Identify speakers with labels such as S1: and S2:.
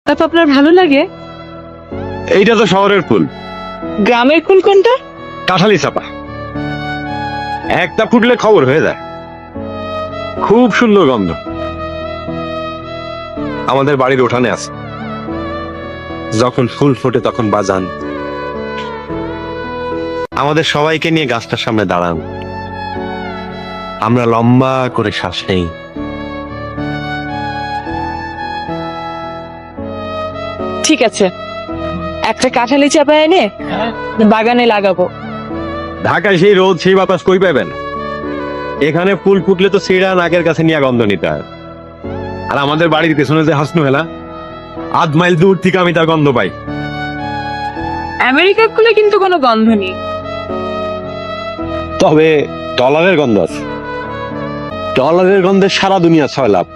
S1: তারপর আপনার ভালো লাগে?
S2: এইটা তো শহরের ফুল।
S1: গ্রামের ফুল কোনটা?
S2: কাঁঠালি চাপা, একটা ফুটলে খবর হয়ে যায়। খুব সুন্দর গন্ধ। আমাদের বাড়ির উঠানে আছে, যখন ফুল ফোটে তখন বাজান। আমাদের সবাইকে নিয়ে গাছটার সামনে দাঁড়ান, আমরা লম্বা করে শ্বাস নেই।
S1: ঠিক আছে, একটা কাঁঠালি চাপা এনে বাগানে লাগাবো।
S2: ঢাকায় সেই রোদ সেই বাতাস কই পাবেন? এখানে ফুল ফুটলে তো সিঁড়া নাকের কাছে নিয়ে গন্ধ নিতে হয়। আর আমাদের বাড়ির পেছনে যে হাসনু হেলা, 8 মাইল দূর থেকে আমি তার গন্ধ পাই।
S1: আমেরিকার ফুলে কিন্তু কোনো গন্ধ নেই।
S2: তবে ডলারের গন্ধ আছে। ডলারের গন্ধে সারা দুনিয়া ছয় লাভ।